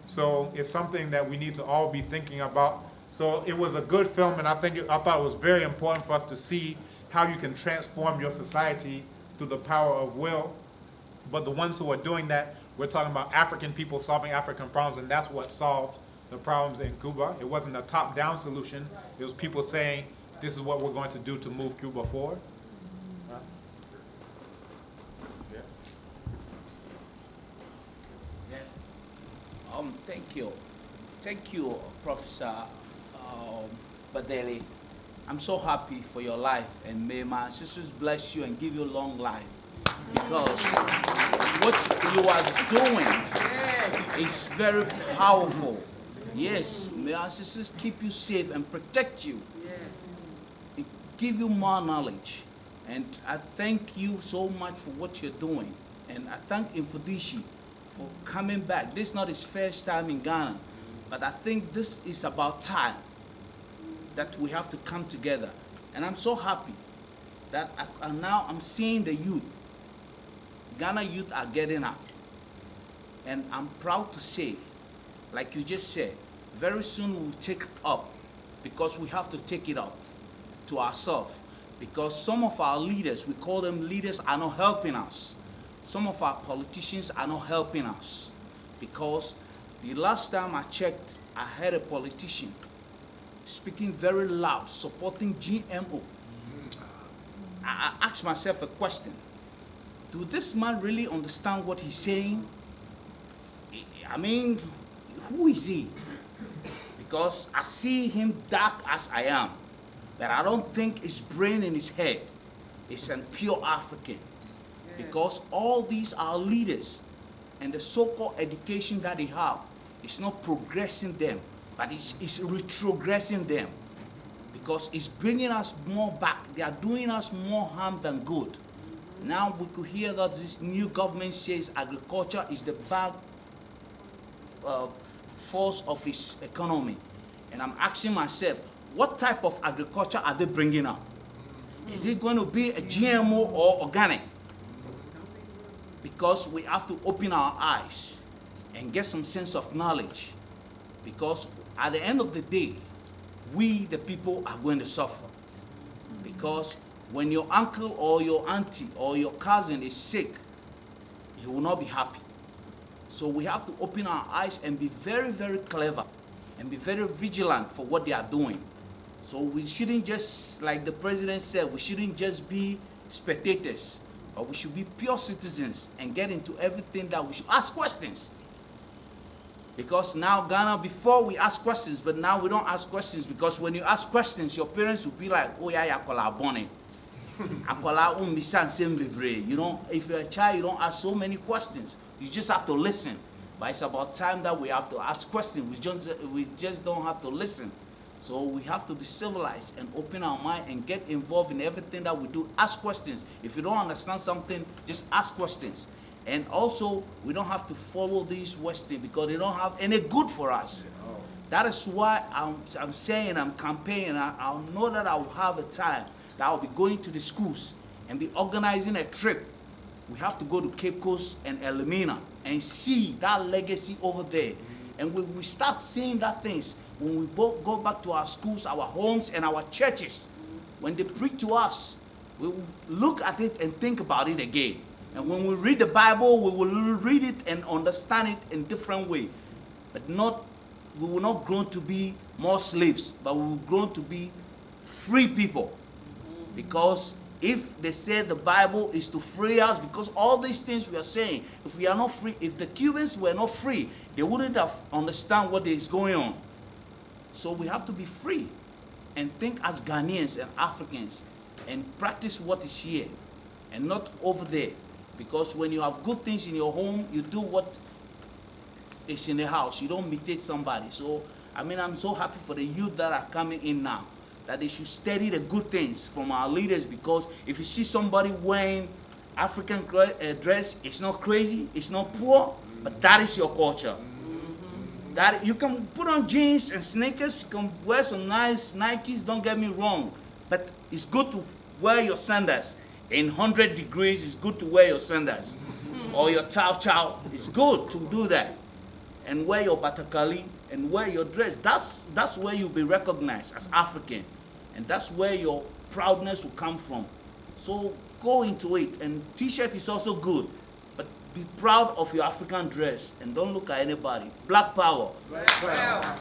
So it's something that we need to all be thinking about. So it was a good film, and I thought it was very important for us to see how you can transform your society through the power of will. But the ones who are doing that, we're talking about African people solving African problems, and that's what solved the problems in Cuba. It wasn't a top-down solution. It was people saying, this is what we're going to do to move Cuba forward. Thank you. Thank you, Professor Badeli. I'm so happy for your life, and may my sisters bless you and give you long life. Because what you are doing is very powerful. Yes, may our sisters keep you safe and protect you. Give you more knowledge. And I thank you so much for what you're doing. And I thank Infodishi for coming back. This is not his first time in Ghana, but I think this is about time that we have to come together. And I'm so happy that now I'm seeing the youth. Ghana youth are getting up. And I'm proud to say, like you just said, very soon we'll take it up, because we have to take it up to ourselves. Because some of our leaders, we call them leaders, are not helping us. Some of our politicians are not helping us, because the last time I checked, I heard a politician speaking very loud, supporting GMO. I asked myself a question. Do this man really understand what he's saying? I mean, who is he? Because I see him dark as I am, but I don't think his brain in his head is a pure African. Because all these are leaders, and the so-called education that they have is not progressing them, but it's retrogressing them. Because it's bringing us more back. They are doing us more harm than good. Now we could hear that this new government says agriculture is the bad force of its economy. And I'm asking myself, what type of agriculture are they bringing up? Is it going to be a GMO or organic? Because we have to open our eyes and get some sense of knowledge. Because at the end of the day, we, the people, are going to suffer. Because when your uncle or your auntie or your cousin is sick, you will not be happy. So we have to open our eyes and be very, very clever and be very vigilant for what they are doing. So we shouldn't just, like the president said, we shouldn't just be spectators. but we should be pure citizens and get into everything that we should ask questions. Because now Ghana, before we ask questions, but now we don't ask questions, because when you ask questions, your parents will be like, oh yeah, akola bonnet. Akola umbisa nsem bebre. You know, if you're a child, you don't ask so many questions. You just have to listen. But it's about time that we have to ask questions. We just don't have to listen. So we have to be civilized and open our mind and get involved in everything that we do. Ask questions. If you don't understand something, just ask questions. And also, we don't have to follow these Western because they don't have any good for us. That is why I'm saying, I'm campaigning. I'll know that I will have a time that I'll be going to the schools and be organizing a trip. We have to go to Cape Coast and Elmina and see that legacy over there. And when we start seeing that things, when we both go back to our schools, our homes, and our churches, when they preach to us, we will look at it and think about it again. And when we read the Bible, we will read it and understand it in different way. But we will not grow to be more slaves, but we will grow to be free people. Because if they say the Bible is to free us, because all these things we are saying, if we are not free, if the Cubans were not free, they wouldn't have understand what is going on. So we have to be free and think as Ghanaians and Africans and practice what is here and not over there. Because when you have good things in your home, you do what is in the house. You don't imitate somebody. So, I mean, I'm so happy for the youth that are coming in now, that they should study the good things from our leaders, because if you see somebody wearing African dress, it's not crazy, it's not poor, but that is your culture. That you can put on jeans and sneakers, you can wear some nice Nikes, don't get me wrong, but it's good to wear your sandals. In 100 degrees, it's good to wear your sandals. Or your chow. It's good to do that. And wear your batakali and wear your dress. That's where you'll be recognized as African. And that's where your proudness will come from. So go into it. And t-shirt is also good. But be proud of your African dress and don't look at anybody. Black power. Black power.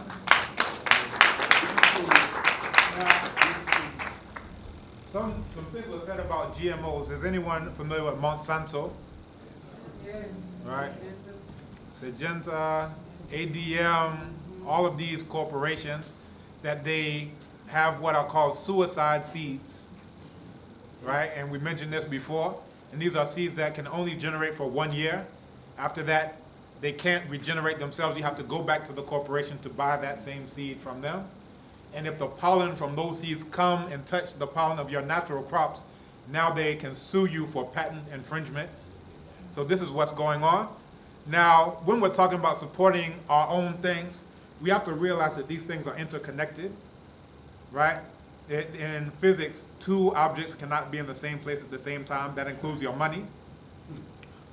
Some things were said about GMOs. Is anyone familiar with Monsanto? Yes. Right? Syngenta, ADM, all of these corporations, that they have what are called suicide seeds. Right? And we mentioned this before. And these are seeds that can only generate for 1 year. After that, they can't regenerate themselves. You have to go back to the corporation to buy that same seed from them. And if the pollen from those seeds come and touch the pollen of your natural crops, now they can sue you for patent infringement. So this is what's going on. Now, when we're talking about supporting our own things, we have to realize that these things are interconnected, right? In physics, two objects cannot be in the same place at the same time. That includes your money.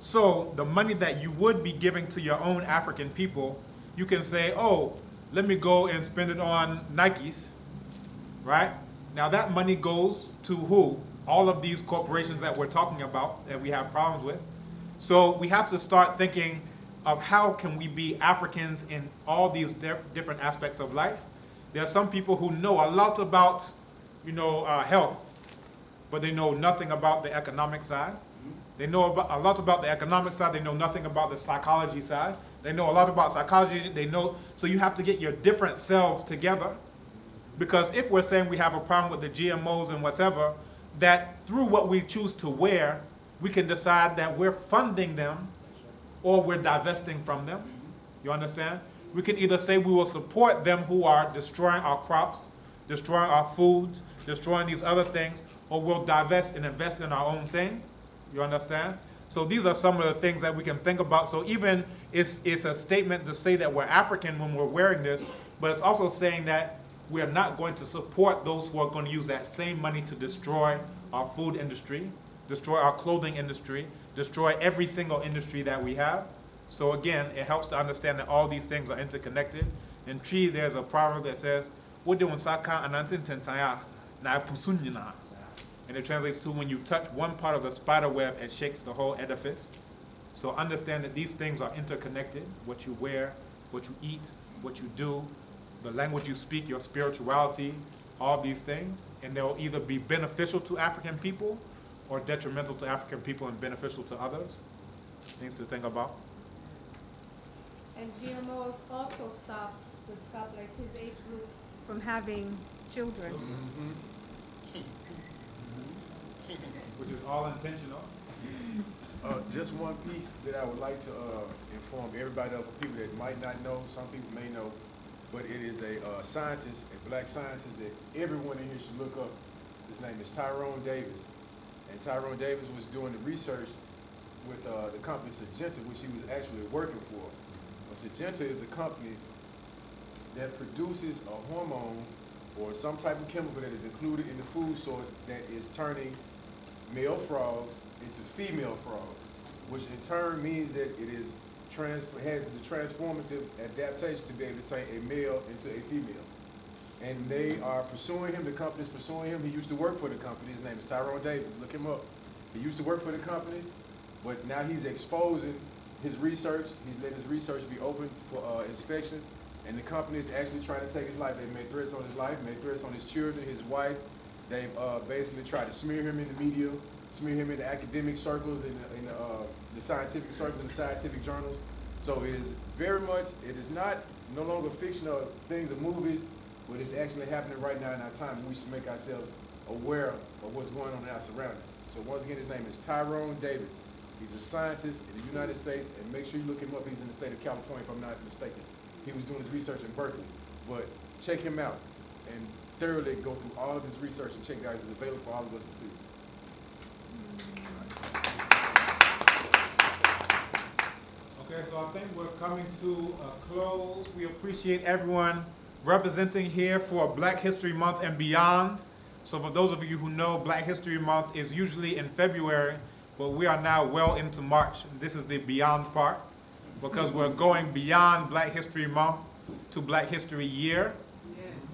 So the money that you would be giving to your own African people, you can say, oh, let me go and spend it on Nikes, right? Now that money goes to who? All of these corporations that we're talking about that we have problems with. So we have to start thinking of how can we be Africans in all these different aspects of life. There are some people who know a lot about, health, but they know nothing about the economic side. They know a lot about the economic side, they know nothing about the psychology side. They know a lot about psychology, so you have to get your different selves together. Because if we're saying we have a problem with the GMOs and whatever, that through what we choose to wear, we can decide that we're funding them or we're divesting from them. You understand? We can either say we will support them who are destroying our crops, destroying our foods, destroying these other things, or we'll divest and invest in our own thing. You understand? So these are some of the things that we can think about. So even it's a statement to say that we're African when we're wearing this, but it's also saying that we are not going to support those who are going to use that same money to destroy our food industry, destroy our clothing industry, destroy every single industry that we have. So again, it helps to understand that all these things are interconnected. In Tree, there's a proverb that says, and it translates to when you touch one part of the spider web, it shakes the whole edifice. So understand that these things are interconnected. What you wear, what you eat, what you do, the language you speak, your spirituality, all these things. And they'll either be beneficial to African people or detrimental to African people and beneficial to others. Things to think about. And GMOs also would stop like his age group from having children. Which is all intentional. Just one piece that I would like to inform everybody of, people that might not know, some people may know, but it is a scientist, a black scientist that everyone in here should look up. His name is Tyrone Davis. And Tyrone Davis was doing the research with the company Syngenta, which he was actually working for. Syngenta is a company that produces a hormone or some type of chemical that is included in the food source that is turning male frogs into female frogs, which in turn means that it is has the transformative adaptation to be able to turn a male into a female. And they are pursuing him, the company is pursuing him. He used to work for the company. His name is Tyrone Davis, look him up. He used to work for the company, but now he's exposing his research. He's letting his research be open for inspection. And the company is actually trying to take his life. They made threats on his life, made threats on his children, his wife. They've basically tried to smear him in the media, smear him in the academic circles, in the scientific circles, in the scientific journals. So it is very much, it is no longer fiction or things or movies, but it's actually happening right now in our time, and we should make ourselves aware of what's going on in our surroundings. So once again, his name is Tyrone Davis. He's a scientist in the United States, and make sure you look him up. He's in the state of California, if I'm not mistaken. He was doing his research in Berkeley, but check him out and thoroughly go through all of his research and check it out. It's available for all of us to see. Okay, so I think we're coming to a close. We appreciate everyone representing here for Black History Month and beyond. So for those of you who know, Black History Month is usually in February, but we are now well into March. This is the beyond part, because we're going beyond Black History Month to Black History Year,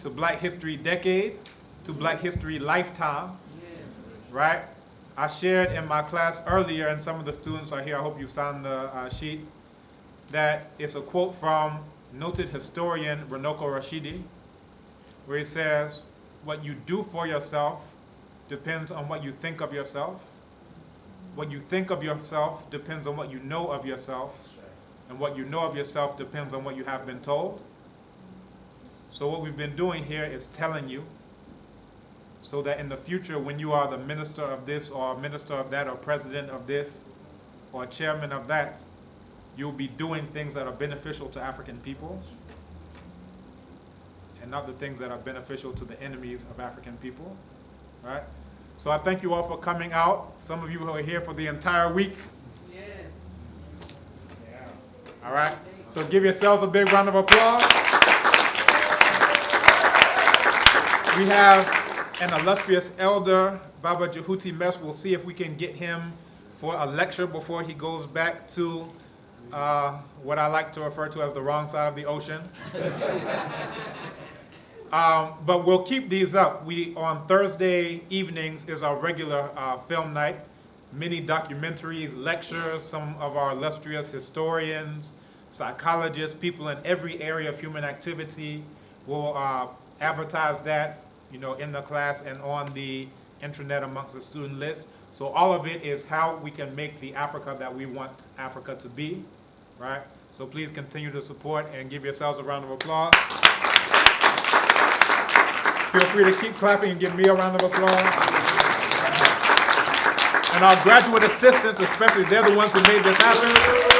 to Black History Decade, to Black History Lifetime, right? I shared in my class earlier, and some of the students are here, I hope you signed the sheet, that it's a quote from noted historian Runoko Rashidi, where he says, what you do for yourself depends on what you think of yourself. What you think of yourself depends on what you know of yourself. And what you know of yourself depends on what you have been told. So what we've been doing here is telling you, so that in the future, when you are the minister of this or minister of that or president of this or chairman of that, you'll be doing things that are beneficial to African people and not the things that are beneficial to the enemies of African people, right? So I thank you all for coming out. Some of you who are here for the entire week. Yes. All right, so give yourselves a big round of applause. We have an illustrious elder, Baba Jehuti Mess. We'll see if we can get him for a lecture before he goes back to what I like to refer to as the wrong side of the ocean. But we'll keep these up. On Thursday evenings is our regular film night. Many documentaries, lectures, some of our illustrious historians, psychologists, people in every area of human activity will advertise that, in the class and on the intranet amongst the student list. So all of it is how we can make the Africa that we want Africa to be, right? So please continue to support and give yourselves a round of applause. Feel free to keep clapping and give me a round of applause. And our graduate assistants, especially, they're the ones who made this happen.